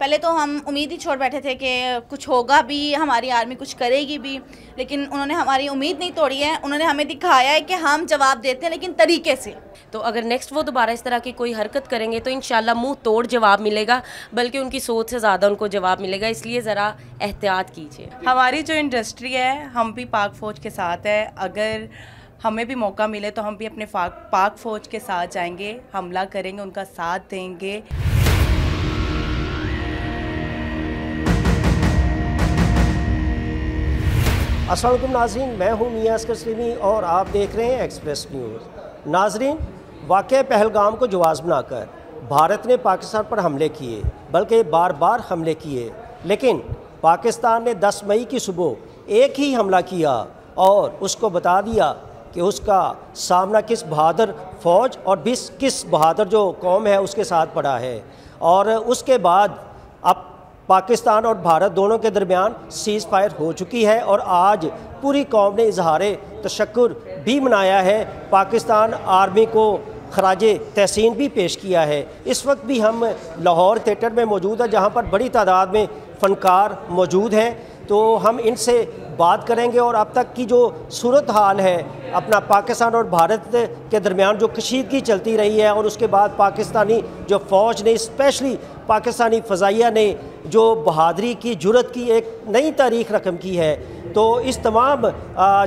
पहले तो हम उम्मीद ही छोड़ बैठे थे कि कुछ होगा भी, हमारी आर्मी कुछ करेगी भी, लेकिन उन्होंने हमारी उम्मीद नहीं तोड़ी है। उन्होंने हमें दिखाया है कि हम जवाब देते हैं लेकिन तरीके से। तो अगर नेक्स्ट वो दोबारा इस तरह की कोई हरकत करेंगे तो इंशाल्लाह मुंह तोड़ जवाब मिलेगा, बल्कि उनकी सोच से ज़्यादा उनको जवाब मिलेगा, इसलिए ज़रा एहतियात कीजिए। हमारी जो इंडस्ट्री है हम भी पाक फ़ौज के साथ है, अगर हमें भी मौका मिले तो हम भी अपने पाक फ़ौज के साथ जाएंगे, हमला करेंगे, उनका साथ देंगे। अस्सलाम वालेकुम नाज़रीन, मैं हूं मियां अस्कर सलीमी और आप देख रहे हैं एक्सप्रेस न्यूज़। नाज़रीन, वाक़या पहलगाम को जवाज़ बनाकर भारत ने पाकिस्तान पर हमले किए, बल्कि बार बार हमले किए, लेकिन पाकिस्तान ने 10 मई की सुबह एक ही हमला किया और उसको बता दिया कि उसका सामना किस बहादुर फ़ौज और किस बहादुर जो कौम है उसके साथ पड़ा है। और उसके बाद अब पाकिस्तान और भारत दोनों के दरमियान सीज़ फायर हो चुकी है और आज पूरी कौम ने इजहार तशक्कुर भी मनाया है, पाकिस्तान आर्मी को खराजे तहसीन भी पेश किया है। इस वक्त भी हम लाहौर थिएटर में मौजूद है, जहाँ पर बड़ी तादाद में फ़नकार मौजूद हैं, तो हम इनसे बात करेंगे और अब तक की जो सूरत हाल है अपना पाकिस्तान और भारत के दरमियान जो कशीदगी चलती रही है, और उसके बाद पाकिस्तानी जो फ़ौज ने, स्पेशली पाकिस्तानी फ़ज़ाइया ने जो बहादरी की, जुरत की एक नई तारीख़ रकम की है, तो इस तमाम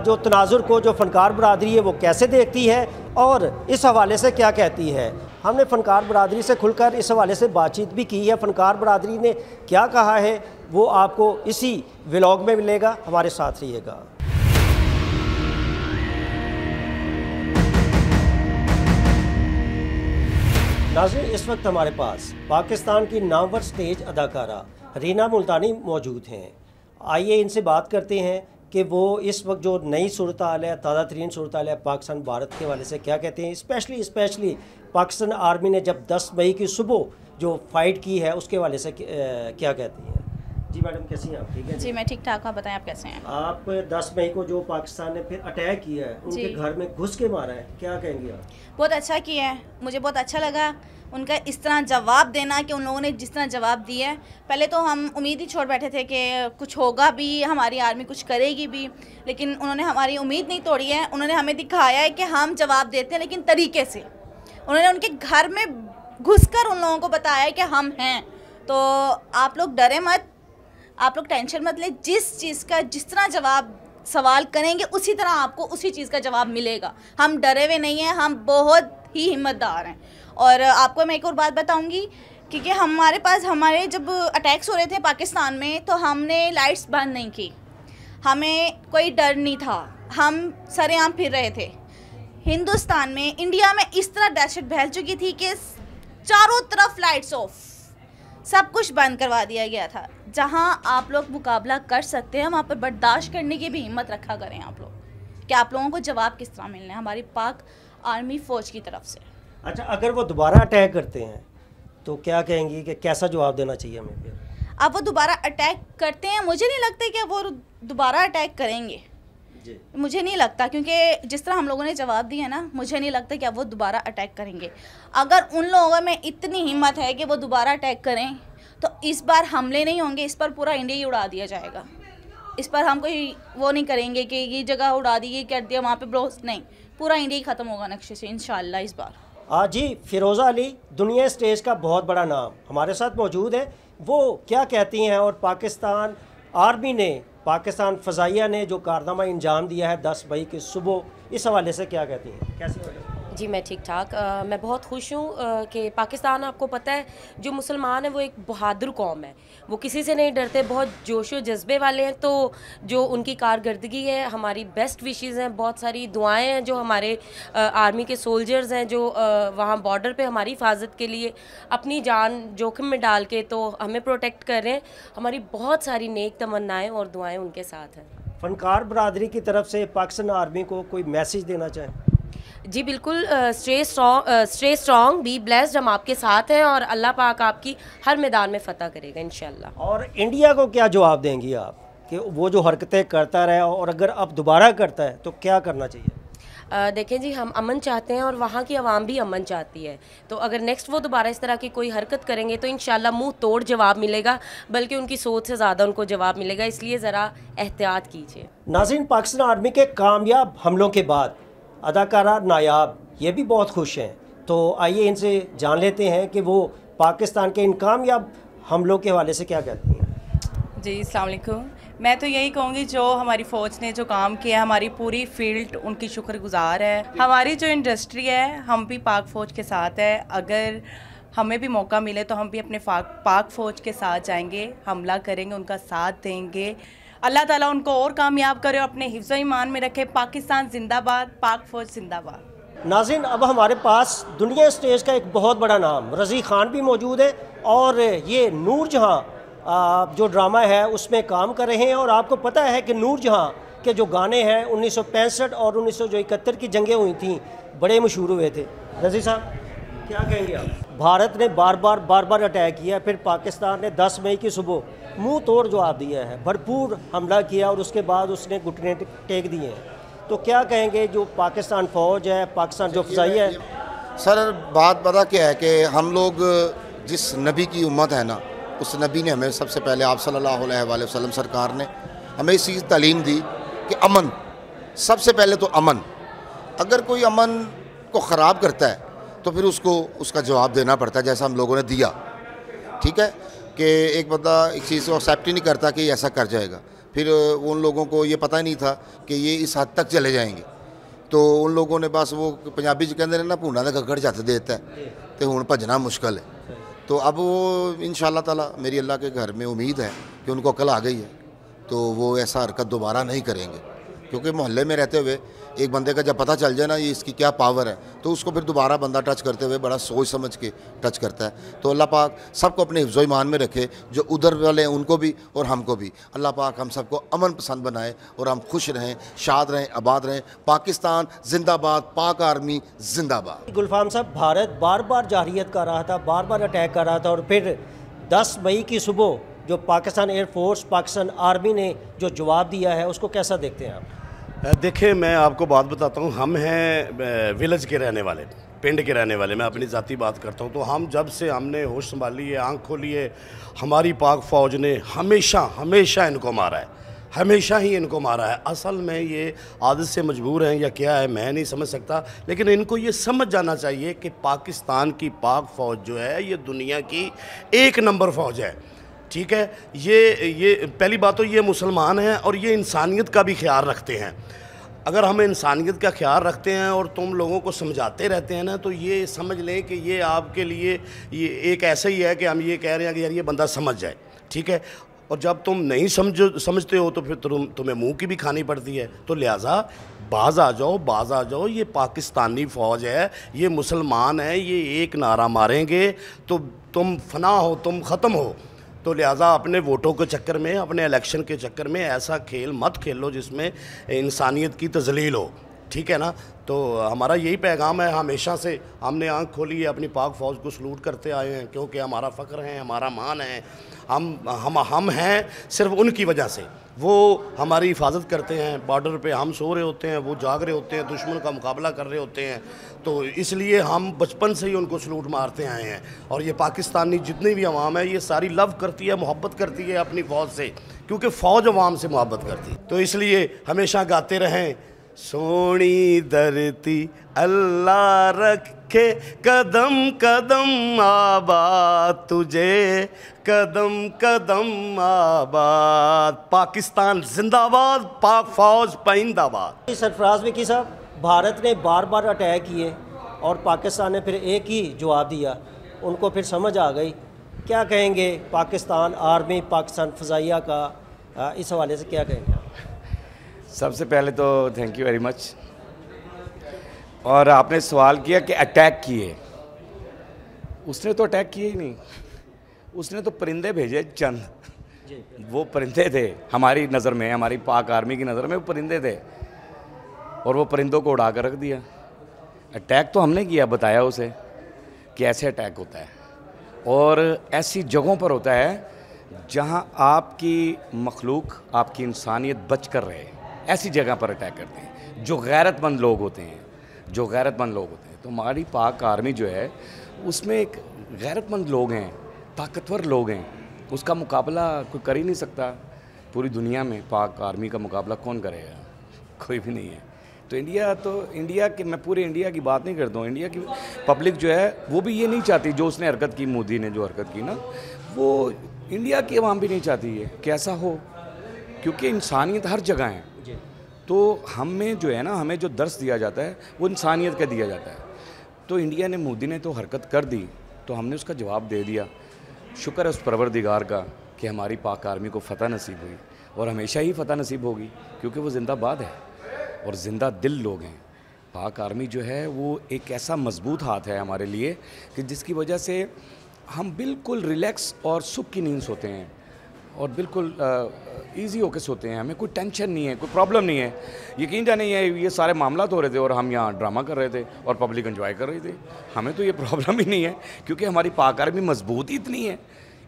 जो तनाजुर को जो फ़नकार बरादरी है वो कैसे देखती है और इस हवाले से क्या कहती है। हमने फ़नकार बरादरी से खुलकर इस हवाले से बातचीत भी की है। फ़नकार बरादरी ने क्या कहा है वो आपको इसी व्लॉग में मिलेगा, हमारे साथ रहिएगा। नाज़रीन, इस वक्त हमारे पास पाकिस्तान की नामवर स्टेज अदाकारा रीना मुल्तानी मौजूद हैं। आइए इनसे बात करते हैं कि वो इस वक्त जो नई सूरत हाल है, ताज़ा तरीन सूरत हाल है पाकिस्तान भारत के हवाले से क्या कहते हैं। स्पेशली पाकिस्तान आर्मी ने जब 10 मई की सुबह जो फ़ाइट की है उसके हवाले से क्या कहती हैं। जी मैडम, कैसी हैं आप? ठीक है जी, मैं ठीक ठाक। आप बताएं, आप कैसे हैं? आप 10 मई को जो पाकिस्तान ने फिर अटैक किया है, उनके घर में घुस के मारा है, क्या कहेंगे आप? बहुत अच्छा किया है, मुझे बहुत अच्छा लगा उनका इस तरह जवाब देना कि उन लोगों ने जिस तरह जवाब दिया है। पहले तो हम उम्मीद ही छोड़ बैठे थे कि कुछ होगा भी, हमारी आर्मी कुछ करेगी भी, लेकिन उन्होंने हमारी उम्मीद नहीं तोड़ी है। उन्होंने हमें दिखाया है कि हम जवाब देते हैं लेकिन तरीके से। उन्होंने उनके घर में घुसकर उन लोगों को बताया है कि हम हैं। तो आप लोग डरे मत, आप लोग टेंशन मत ले, जिस चीज़ का जिस तरह जवाब सवाल करेंगे उसी तरह आपको उसी चीज़ का जवाब मिलेगा। हम डरे हुए नहीं हैं, हम बहुत ही हिम्मतदार हैं। और आपको मैं एक और बात बताऊंगी, क्योंकि हमारे जब अटैक्स हो रहे थे पाकिस्तान में तो हमने लाइट्स बंद नहीं की, हमें कोई डर नहीं था, हम सरेआम फिर रहे थे। हिंदुस्तान में, इंडिया में इस तरह दहशत फैल चुकी थी कि चारों तरफ लाइट्स ऑफ, सब कुछ बंद करवा दिया गया था। जहां आप लोग मुकाबला कर सकते हैं वहाँ पर बर्दाश्त करने की भी हिम्मत रखा करें आप लोग, कि आप लोगों को जवाब किस तरह मिलना है हमारी पाक आर्मी फ़ौज की तरफ से। अच्छा, अगर वो दोबारा अटैक करते हैं तो क्या कहेंगी कि कैसा जवाब देना चाहिए हमें फिर? अब वो दोबारा अटैक करते हैं, मुझे नहीं लगता कि वो दोबारा अटैक करेंगे जी। मुझे नहीं लगता, क्योंकि जिस तरह हम लोगों ने जवाब दिया ना, मुझे नहीं लगता कि अब वो दोबारा अटैक करेंगे। अगर उन लोगों में इतनी हिम्मत है कि वो दोबारा अटैक करें तो इस बार हमले नहीं होंगे, इस पर पूरा इंडिया ही उड़ा दिया जाएगा। इस पर हम कोई वो नहीं करेंगे कि ये जगह उड़ा दी, ये कर दिया, वहाँ पे ब्लोस्ट नहीं, पूरा इंडिया ही ख़त्म होगा नक्शे से इंशाल्लाह इस बार। जी, फ़िरोज़ा अली दुनिया स्टेज का बहुत बड़ा नाम हमारे साथ मौजूद है, वो क्या कहती हैं और पाकिस्तान आर्मी ने, पाकिस्तान फ़ज़ाइया ने जो कारनामा अंजाम दिया है 10 मई की सुबह, इस हवाले से क्या कहती हैं, कैसे? जी मैं ठीक ठाक। मैं बहुत खुश हूँ कि पाकिस्तान, आपको पता है जो मुसलमान है वो एक बहादुर कौम है, वो किसी से नहीं डरते, बहुत जोश व जज्बे वाले हैं। तो जो उनकी कारकर्दगी है, हमारी बेस्ट विशेज़ हैं, बहुत सारी दुआएं हैं जो हमारे आर्मी के सोल्जर्स हैं जो वहाँ बॉर्डर पे हमारी हिफाजत के लिए अपनी जान जोखिम में डाल के तो हमें प्रोटेक्ट कर रहे हैं। हमारी बहुत सारी नेक तमन्नाएँ और दुआएँ उनके साथ हैं। फ़नकार बरादरी की तरफ से पाकिस्तान आर्मी को कोई मैसेज देना चाहें? जी बिल्कुल, स्टे स्ट्रॉन्ग, बी ब्लेस्ड, हम आपके साथ हैं और अल्लाह पाक आपकी हर मैदान में फ़तह करेगा इंशाल्लाह। और इंडिया को क्या जवाब देंगी आप कि वो जो हरकतें करता रहे और अगर अब दोबारा करता है तो क्या करना चाहिए? देखें जी, हम अमन चाहते हैं और वहाँ की आवाम भी अमन चाहती है। तो अगर नेक्स्ट वो दोबारा इस तरह की कोई हरकत करेंगे तो इंशाल्लाह मुंह तोड़ जवाब मिलेगा, बल्कि उनकी सोच से ज़्यादा उनको जवाब मिलेगा, इसलिए ज़रा एहतियात कीजिए। नाज़रीन, पाकिस्तान आर्मी के कामयाब हमलों के बाद अदाकारा नायाब ये भी बहुत खुश हैं, तो आइए इनसे जान लेते हैं कि वो पाकिस्तान के इन कामयाब हमलों के हवाले से क्या कहती हैं। जी, अस्सलाम वालेकुम। मैं तो यही कहूँगी, जो हमारी फ़ौज ने जो काम किया, हमारी पूरी फील्ड उनकी शुक्रगुजार है। हमारी जो इंडस्ट्री है, हम भी पाक फ़ौज के साथ है। अगर हमें भी मौका मिले तो हम भी अपने पाक फ़ौज के साथ जाएंगे, हमला करेंगे, उनका साथ देंगे। अल्लाह ताला उनको और कामयाब करे और अपने हिफ्ज़ ईमान में रखे। पाकिस्तान जिंदाबाद, पाक फ़ौज जिंदाबाद। नाज़रीन, अब हमारे पास दुनिया स्टेज का एक बहुत बड़ा नाम रज़ी ख़ान भी मौजूद है और ये नूर जहाँ जो ड्रामा है उसमें काम कर रहे हैं। और आपको पता है कि नूर जहाँ के जो गाने हैं 1965 और 1971 की जंगें हुई थी, बड़े मशहूर हुए थे। रज़ी साहब, क्या कहेंगे आप? भारत ने बार बार अटैक किया, फिर पाकिस्तान ने 10 मई की सुबह मुंह तोड़ जवाब दिया है, भरपूर हमला किया और उसके बाद उसने घुटने टेक दिए हैं। तो क्या कहेंगे जो पाकिस्तान फ़ौज है, पाकिस्तान जो फ़ज़ाइया है? सर, बात पता क्या है कि हम लोग जिस नबी की उम्मत है ना, उस नबी ने हमें सबसे पहले, आप सल्लल्लाहु अलैहि वसल्लम सरकार ने हमें इस चीज़ तालीम दी कि अमन, सबसे पहले तो अमन। अगर कोई अमन को ख़राब करता है तो फिर उसको उसका जवाब देना पड़ता है, जैसा हम लोगों ने दिया। ठीक है कि एक बंदा एक चीज़ को एक्सेप्ट ही नहीं करता कि ऐसा कर जाएगा, फिर उन लोगों को ये पता ही नहीं था कि ये इस हद तक चले जाएंगे। तो उन लोगों ने बस, वो पंजाबी च कहते हैं ना, भूना का गगड़ जत देता है, तो हुण भजना मुश्किल है। तो अब वो इंशाअल्लाह ताला, मेरी अल्लाह के घर में उम्मीद है कि उनको अकल आ गई है, तो वो ऐसा हरकत दोबारा नहीं करेंगे। क्योंकि मोहल्ले में रहते हुए एक बंदे का जब पता चल जाए ना ये इसकी क्या पावर है, तो उसको फिर दोबारा बंदा टच करते हुए बड़ा सोच समझ के टच करता है। तो अल्लाह पाक सबको अपने हिफ्ज़ ईमान में रखे, जो उधर वाले हैं उनको भी और हमको भी। अल्लाह पाक हम सबको अमन पसंद बनाए और हम खुश रहें, शाद रहें, आबाद रहें। पाकिस्तान जिंदाबाद, पाक आर्मी जिंदाबाद। गुलफाम साहब, भारत बार जारहियत कर रहा था, बार अटैक कर रहा था, और फिर 10 मई की सुबह जो पाकिस्तान एयरफोर्स, पाकिस्तान आर्मी ने जो जवाब दिया है, उसको कैसा देखते हैं आप? देखिए, मैं आपको बात बताता हूँ, हम हैं विलेज के रहने वाले, पिंड के रहने वाले। मैं अपनी ज़ाती बात करता हूँ, तो हम जब से हमने होश संभाली है, आँख खोली है, हमारी पाक फ़ौज ने हमेशा इनको मारा है, हमेशा ही इनको मारा है। असल में ये आदत से मजबूर हैं या क्या है, मैं नहीं समझ सकता, लेकिन इनको ये समझ जाना चाहिए कि पाकिस्तान की पाक फ़ौज जो है ये दुनिया की 1 नंबर फ़ौज है। ठीक है, ये पहली बात तो ये मुसलमान हैं और ये इंसानियत का भी ख्याल रखते हैं। अगर हम इंसानियत का ख्याल रखते हैं और तुम लोगों को समझाते रहते हैं ना, तो ये समझ लें कि ये आपके लिए ये एक ऐसा ही है कि हम ये कह रहे हैं कि यार ये बंदा समझ जाए। ठीक है, और जब तुम नहीं समझते हो तो फिर तुम्हें मुंह की भी खानी पड़ती है। तो लिहाजा बाज आ जाओ, ये पाकिस्तानी फ़ौज है, ये मुसलमान है, ये एक नारा मारेंगे तो तुम फना हो, तुम ख़त्म हो। तो लिहाजा अपने वोटों के चक्कर में, अपने इलेक्शन के चक्कर में ऐसा खेल मत खेलो जिसमें इंसानियत की तज़लील हो। ठीक है ना? तो हमारा यही पैगाम है, हमेशा से हमने आंख खोली है, अपनी पाक फ़ौज को सलूट करते आए हैं, क्योंकि हमारा फ़ख्र है, हमारा मान है। हम हैं सिर्फ उनकी वजह से। वो हमारी हिफाजत करते हैं, बॉर्डर पे हम सो रहे होते हैं, वो जाग रहे होते हैं, दुश्मन का मुकाबला कर रहे होते हैं। तो इसलिए हम बचपन से ही उनको सलूट मारते आए हैं। और ये पाकिस्तानी जितनी भी अवाम है, ये सारी लव करती है, मोहब्बत करती है अपनी फ़ौज से, क्योंकि फ़ौज अवाम से मोहब्बत करती है। तो इसलिए हमेशा गाते रहें, सोनी धरती अल्लाह रखे, कदम कदम आबाद तुझे, कदम कदम आबाद। पाकिस्तान जिंदाबाद, पाक फ़ौज पाइंदाबाद। सरफराज विकी साहब, भारत ने बार अटैक किए और पाकिस्तान ने फिर एक ही जवाब दिया, उनको फिर समझ आ गई। क्या कहेंगे पाकिस्तान आर्मी, पाकिस्तान फ़ज़ाइया का इस हवाले से क्या कहेंगे? सबसे पहले तो थैंक यू वेरी मच। और आपने सवाल किया कि अटैक किए, उसने तो अटैक किए ही नहीं, उसने तो परिंदे भेजे चंद। वो परिंदे थे हमारी नज़र में, हमारी पाक आर्मी की नज़र में वो परिंदे थे, और वो परिंदों को उड़ा कर रख दिया। अटैक तो हमने किया, बताया उसे कि ऐसे अटैक होता है और ऐसी जगहों पर होता है जहां आपकी मखलूक, आपकी इंसानियत बच कर रहे, ऐसी जगह पर अटैक करते हैं। जो गैरतमंद लोग होते हैं, तो हमारी पाक आर्मी जो है उसमें एक गैरतमंद लोग हैं, ताकतवर लोग हैं, उसका मुकाबला कोई कर ही नहीं सकता। पूरी दुनिया में पाक आर्मी का मुकाबला कौन करेगा? कोई भी नहीं है। तो इंडिया के, मैं पूरे इंडिया की बात नहीं करता हूँ, इंडिया की पब्लिक जो है वो भी ये नहीं चाहती, जो उसने हरकत की, मोदी ने जो हरकत की ना, वो इंडिया की आवाम भी नहीं चाहती है कि ऐसा हो, क्योंकि इंसानियत हर जगह है। तो हमें जो है ना, हमें जो दर्स दिया जाता है वो इंसानियत का दिया जाता है। तो इंडिया ने, मोदी ने तो हरकत कर दी, तो हमने उसका जवाब दे दिया। शुक्र है उस परवरदिगार का कि हमारी पाक आर्मी को फ़तह नसीब हुई, और हमेशा ही फ़तह नसीब होगी, क्योंकि वो जिंदाबाद है और ज़िंदा दिल लोग हैं। पाक आर्मी जो है वो एक ऐसा मजबूत हाथ है हमारे लिए कि जिसकी वजह से हम बिल्कुल रिलैक्स और सुख की नींद सोते हैं, और बिल्कुल इजी होकर सोते हैं। हमें कोई टेंशन नहीं है, कोई प्रॉब्लम नहीं है। यकीन जाने ये सारे मामला हो रहे थे और हम यहाँ ड्रामा कर रहे थे और पब्लिक एंजॉय कर रही थी। हमें तो ये प्रॉब्लम ही नहीं है, क्योंकि हमारी पाक आर्मी मजबूत ही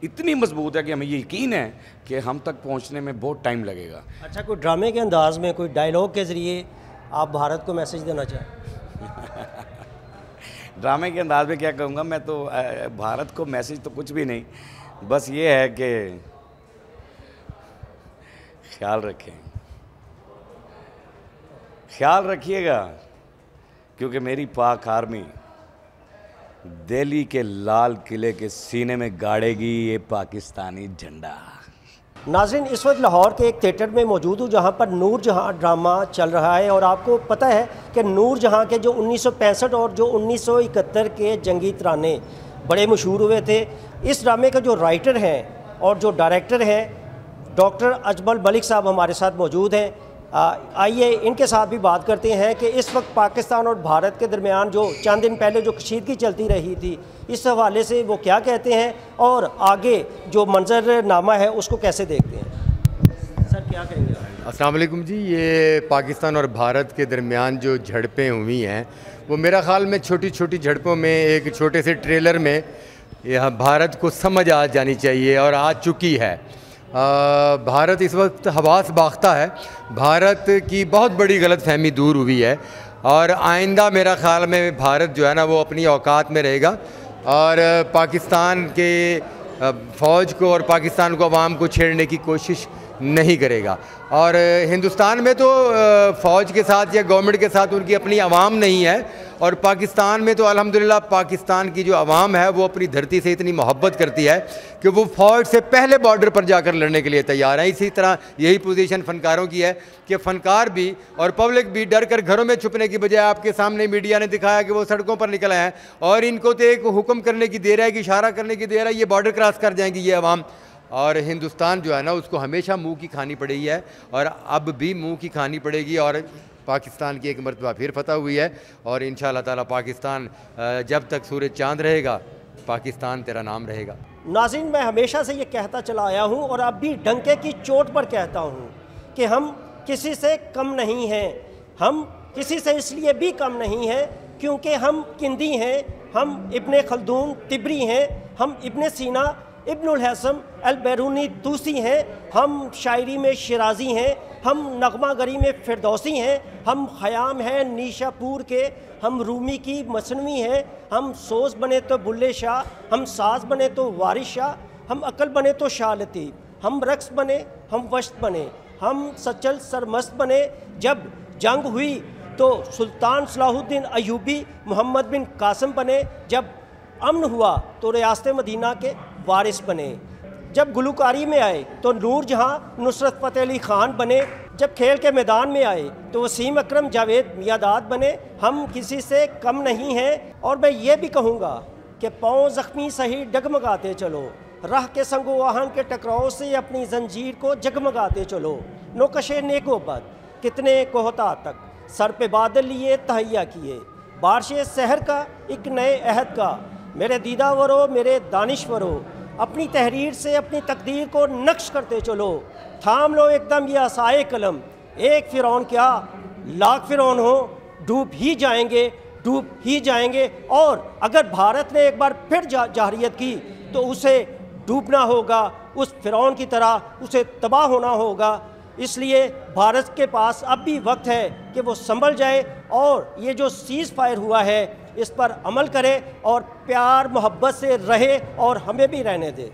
इतनी मजबूत है कि हमें ये यकीन है कि हम तक पहुँचने में बहुत टाइम लगेगा। अच्छा, कोई ड्रामे के अंदाज में, कोई डायलॉग के ज़रिए आप भारत को मैसेज देना चाहें? ड्रामे के अंदाज में क्या कहूँगा मैं, तो भारत को मैसेज तो कुछ भी नहीं, बस ये है कि ख्याल रखिएगा, क्योंकि मेरी पाक आर्मी दिल्ली के लाल किले के सीने में गाड़ेगी ये पाकिस्तानी झंडा। नाज़रीन, इस वक्त लाहौर के एक थिएटर में मौजूद हूँ जहाँ पर नूर जहाँ ड्रामा चल रहा है, और आपको पता है कि नूर जहाँ के जो 1965 और जो 1971 के जंगी तराने बड़े मशहूर हुए थे, इस ड्रामे का जो राइटर हैं और जो डायरेक्टर हैं डॉक्टर अजमल मलिक साहब हमारे साथ मौजूद हैं। आइए इनके साथ भी बात करते हैं कि इस वक्त पाकिस्तान और भारत के दरमियान जो चंद दिन पहले जो कशीदगी चलती रही थी, इस हवाले से वो क्या कहते हैं और आगे जो मंजरनामा है उसको कैसे देखते हैं। सर क्या कहेंगे? अस्सलाम वालेकुम जी। ये पाकिस्तान और भारत के दरमियान जो झड़पें हुई हैं, वो मेरा ख़्याल में छोटी छोटी झड़पों में एक छोटे से ट्रेलर में यह भारत को समझ आ जानी चाहिए और आ चुकी है। भारत इस वक्त हवास बाख्ता है। भारत की बहुत बड़ी गलतफहमी दूर हुई है, और आइंदा मेरा ख़्याल में भारत जो है ना वो अपनी औकात में रहेगा और पाकिस्तान के फ़ौज को और पाकिस्तान को अवाम को छेड़ने की कोशिश नहीं करेगा। और हिंदुस्तान में तो फ़ौज के साथ या गवर्नमेंट के साथ उनकी अपनी अवाम नहीं है, और पाकिस्तान में तो अल्हम्दुलिल्लाह पाकिस्तान की जो अवाम है वो अपनी धरती से इतनी मोहब्बत करती है कि वो फ़ौज से पहले बॉर्डर पर जाकर लड़ने के लिए तैयार हैं। इसी तरह यही पोजीशन फ़नकारों की है कि फ़नकार भी और पब्लिक भी डर कर घरों में छुपने की बजाय आपके सामने मीडिया ने दिखाया कि वो सड़कों पर निकल आए हैं, और इनको तो एक हुक्म करने की देर है कि इशारा करने की देर है, ये बॉर्डर क्रॉस कर जाएंगी ये अवाम। और हिंदुस्तान जो है ना उसको हमेशा मुँह की खानी पड़ी है, और अब भी मुँह की खानी पड़ेगी, और पाकिस्तान की एक मरतबा फिर फतह हुई है, और इंशाअल्लाह ताला पाकिस्तान जब तक सूरज चांद रहेगा पाकिस्तान तेरा नाम रहेगा। नाज़रीन, मैं हमेशा से ये कहता चला आया हूँ और अब भी डंके की चोट पर कहता हूँ कि हम किसी से कम नहीं हैं। हम किसी से इसलिए भी कम नहीं हैं क्योंकि हम किंदी हैं, हम इब्ने खल्दून तिबरी हैं, हम इब्ने सीना इब्नुल हैसम अल बैरूनी तूसी हैं, हम शायरी में शिराजी हैं, हम नगमागरी में फिरदौसी हैं, हम ख़याम हैं नीशापुर के, हम रूमी की मसनवी हैं, हम सोज बने तो बुल्ले शाह, हम साज बने तो वारिस शाह, हम अकल बने तो शाह लतीफ़, हम रक्स बने, हम वश्त बने, हम सचल सरमस्त बने। जब जंग हुई तो सुल्तान सलाहुद्दीन अयूबी मोहम्मद बिन कासिम बने, जब अमन हुआ तो रियासत मदीना के वारिस बने, जब गुलकारी में आए तो नूर जहाँ नुसरत फ़तेह अली ख़ान बने, जब खेल के मैदान में आए तो वसीम अकरम जावेद मियादाद बने। हम किसी से कम नहीं हैं, और मैं ये भी कहूँगा कि पाँव ज़ख्मी सही डगमगाते चलो, राह के संगो आहन के टकराव से अपनी जंजीर को जगमगाते चलो। नोकशे नेकोबद कितने कोहता तक सर पे बादल लिए तहैया किए, बारिश सहर का एक नए अहद का, मेरे दीदावरो मेरे दानिश्वरो, अपनी तहरीर से अपनी तकदीर को नक्श करते चलो। थाम लो एकदम ये आसाए कलम, एक फ़िरौन क्या लाख फ़िरौन हो, डूब ही जाएंगे, डूब ही जाएंगे। और अगर भारत ने एक बार फिर जाहरियत की तो उसे डूबना होगा, उस फ़िरौन की तरह उसे तबाह होना होगा। इसलिए भारत के पास अब भी वक्त है कि वो संभल जाए और ये जो सीज़ फायर हुआ है इस पर अमल करे और प्यार मोहब्बत से रहे और हमें भी रहने दे।